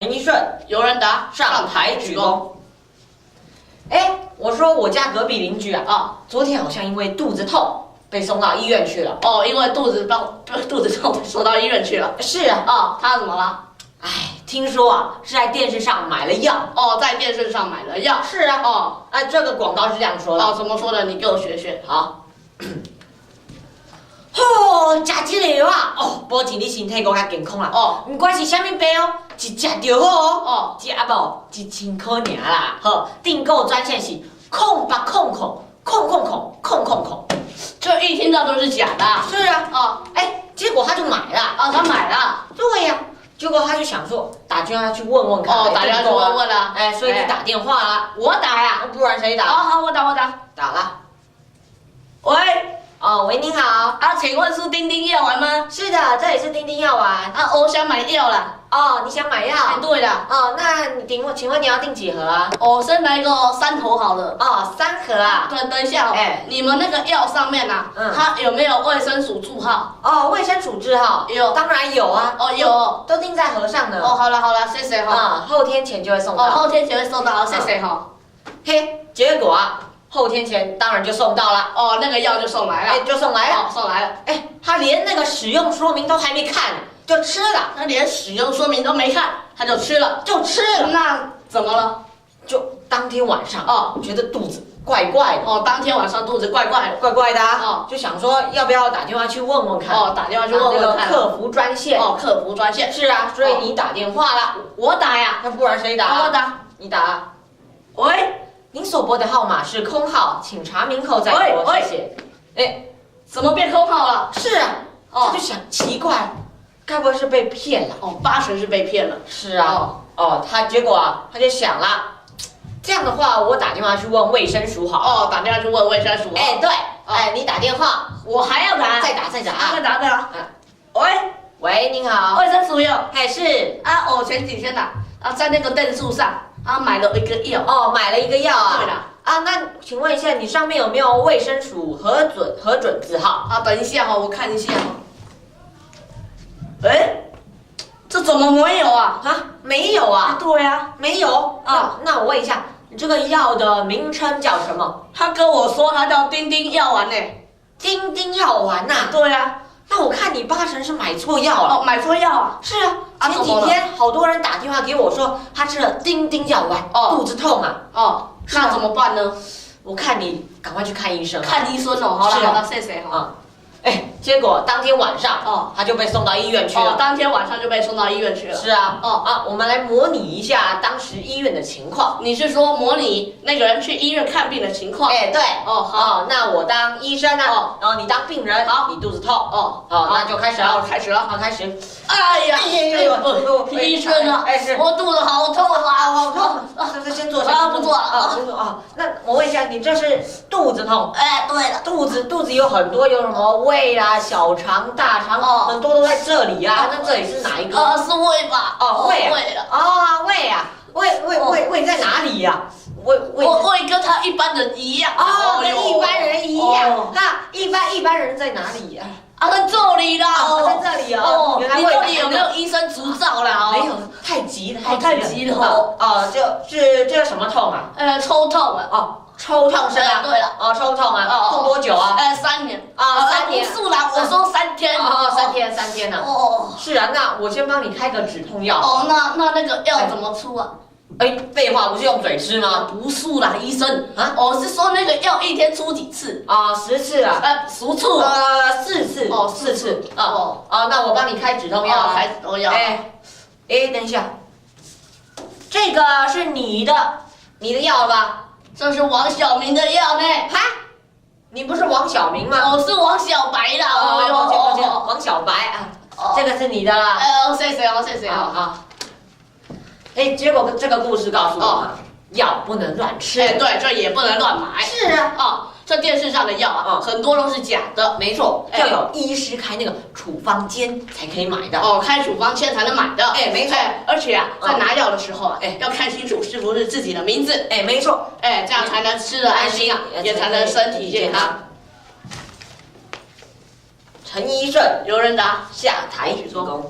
林一顺，有人答上台鞠躬。哎，我说我家隔壁邻居昨天好像因为肚子痛被送到医院去了。哦，因为肚子痛，送到医院去了。是啊，他怎么了？哎，听说是在电视上买了药。哦，在电视上买了药。是啊。这个广告是这样说的。怎么说的？你给我学学。好。食这个药保证你身体更加健康啦。不管是啥物病一食就好食无1000块尔啦。好，订购专线是0800。这一听到都是假的。是啊。结果他就买了。他买了。对呀。结果他就想说打电话去问问看。打电话去问问啦。所以你打电话啦。我打呀。不然谁打？好，我打。打了。喂。喂，您好。请问是丁丁药丸吗？是的，这里是丁丁药丸。我想买药啦。你想买药？对的。那请问你要订几盒啊？先来个3盒好了。3盒啊？对，等一下你们那个药上面它有没有卫生署字号？卫生署字号有，当然有啊。有，都订在盒上的。好了，谢谢哈。后天前就会送到。后天前会送到，谢谢哈。嘿，结果后天前当然就送到了。那个药就送来了。就送来了。送来了。他连那个使用说明都还没看就吃了。他连使用说明都没看，他就吃了。那怎么了？就当天晚上觉得肚子怪怪的。当天晚上肚子怪怪的。就想说要不要打电话去问问看。打电话去问问看。客服专线。客服专线。是啊，所以你打电话了。我打呀。那不然谁打？我打。你打。喂。您所拨的号码是空号，请查明后再拨，谢谢。怎么变空号了？是啊。他就想奇怪，该不会是被骗了？8成是被骗了。是啊。结果他就想了，这样的话我打电话去问卫生署好。打电话去问卫生署。对。你打电话，我还要打。再打。再打。喂，您好。卫生署有。是。我前几天在那个电视上买了一个药。买了一个药啊。对的。那请问一下，你上面有没有卫生署核准字号？等一下我看一下。这怎么没有啊？没有啊？对啊，没有。那我问一下，你这个药的名称叫什么？他跟我说他叫丁丁药丸呢。丁丁药丸呐？对啊。那我看你8成是买错药了。买错药啊？是啊。前几天好多人打电话给我说，他吃了丁丁药丸，肚子痛啊。那怎么办呢？我看你赶快去看医生。看医生哦。好了，谢谢哈。结果当天晚上他就被送到医院去了。当天晚上就被送到医院去了。是啊。我们来模拟一下当时医院的情况。你是说模拟那个人去医院看病的情况？对。好。那我当医生然后你当病人。好。你肚子痛。那就开始了。开始了。开始。哎呀！医生啊！我肚子好痛啊！好痛。先坐下。不坐了。那我问一下，你这是肚子痛？对了。肚子有很多，有什么胃啦、小肠、大肠，很多都在这里啊。那这里是哪一个？是胃吧？胃。胃啊。胃在哪里呀？胃跟他一般人一样。跟一般人一样。那一般人在哪里呀？在这里啦。在这里哦。你到底有没有医生执照啦？没有，太急了。太急了。这什么痛啊？抽痛啊。抽痛是吧？对了。抽痛啊。痛多久啊？3年。3年。不是啦，我说3天。3天呢。是啊，那我先帮你开个止痛药。那个药怎么出啊？废话，不是用嘴吃吗？不是啦，医生我是说那个药一天出几次？10次啊？10次？4次。4次。那我帮你开止痛药。开止痛药。等一下，这个是你的药吧？这是王小明的药呢。你不是王小明吗？我是王小白啦。抱歉，王小白这个是你的啦。谢谢。结果这个故事告诉我药不能乱吃。对，这也不能乱买。是啊。这电视上的药很多都是假的。没错，要有医师开那个处方笺才可以买的。开处方笺才能买的。没错。而且在拿药的时候要看清楚是不是自己的名字。没错。这样才能吃得安心也才能身体健康。陈医生，有人答下台鞠躬。